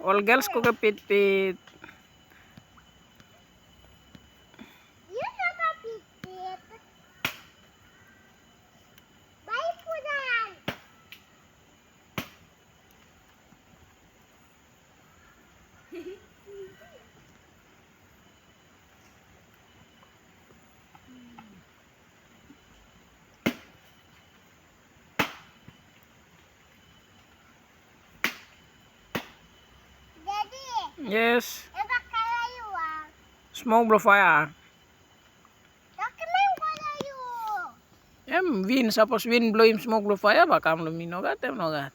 All girls cook a pit-pit. You know a pit-pit. Bye po yan. Daddy, Yes. eba kalayo ah. Smoke blow fire. Dokumen kalayo. Wind, suppose wind blow him smoke blow fire, baka am luminogat, nogat.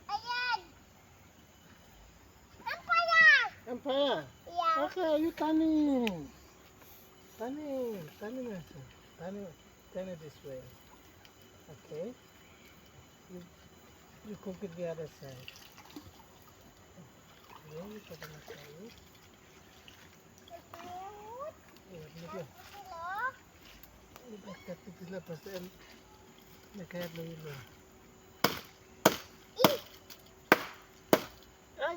Ayan. Empire. Empire. Yeah. Okay, you turning. Turning also. Turn it this way. Okay. You cook it the other side. Okay, you put it aside. Yeah, Hello. Dekat sila pasal nakaya dulu. Ay,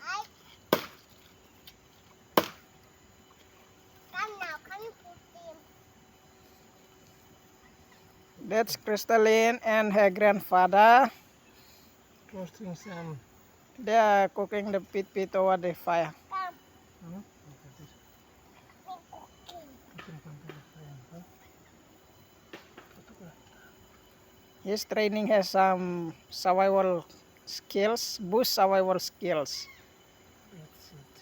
I come now. Can you put him? That's Crystalline and her grandfather. roasting some. They are cooking the pit-pit over the fire. Come. Huh? Me cooking. His training has some survival skills, bush survival skills. That's it.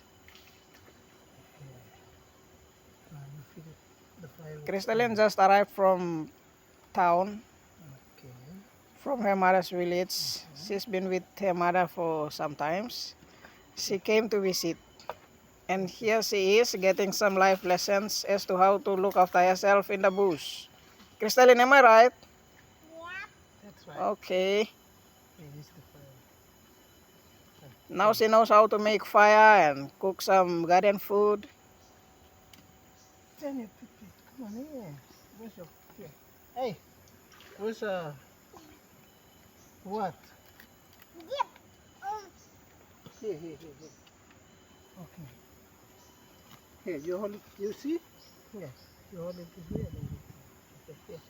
Now you feed it the fire. Crystalline just arrived from town, Okay. from her mother's village. She's been with her mother for some times. She came to visit. And here she is getting some life lessons as to how to look after herself in the bush. Crystalline, am I right? Yep. That's right. Okay. It is the fire. Now she knows how to make fire and cook some garden food. Then you pick it. Come on here. Where's your here? Hey, where's what? Yep. Here. Okay. Here, you hold it. You see? Here, you hold it this way and then this way. Okay, here.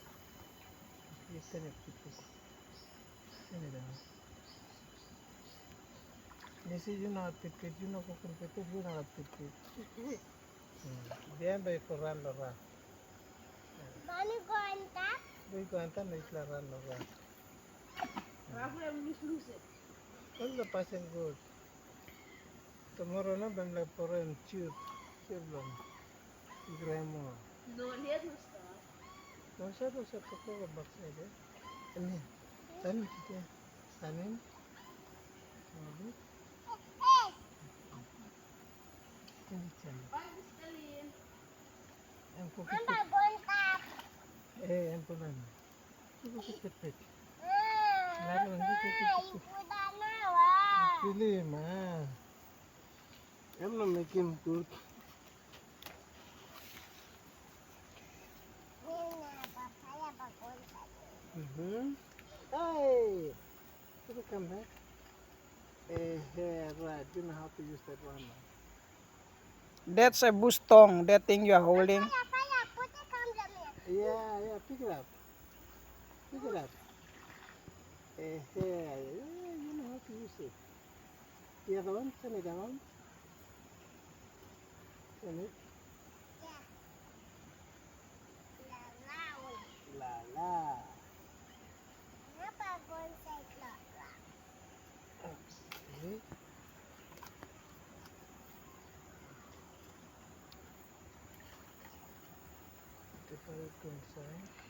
You turn it, pick it. Turn it down. You see, you know how to pick it. You know cooking pick it. You know how to pick it. Diyan ba yung run around? Mommy go on top. Doy ko anta na itla run around. All the passing good. Tomorrow na bang lang po rin tube. Children. Grandma. No siya to go backside eh. Ano? Tanin kita. Tanin. Sabi. Hey. Tanin siya. Ang Mama kukit. go on top. Ang punan. Kukit. Ah, Lalo hindi kukit. ipuda na wow. Pili ma. I'm not making good. Nina, papaya ba go on top? Hey! Can you come back? Here, right. You know how to use that one now. That's a bush tong, that thing you are holding. Papaya, put it on the milk. Yeah, pick it up. Pick it up. Here, you know how to use it. The other one, turn it down. Turn it. Yeah. La la. La. Papa go on side la la. Okay. The fire go inside.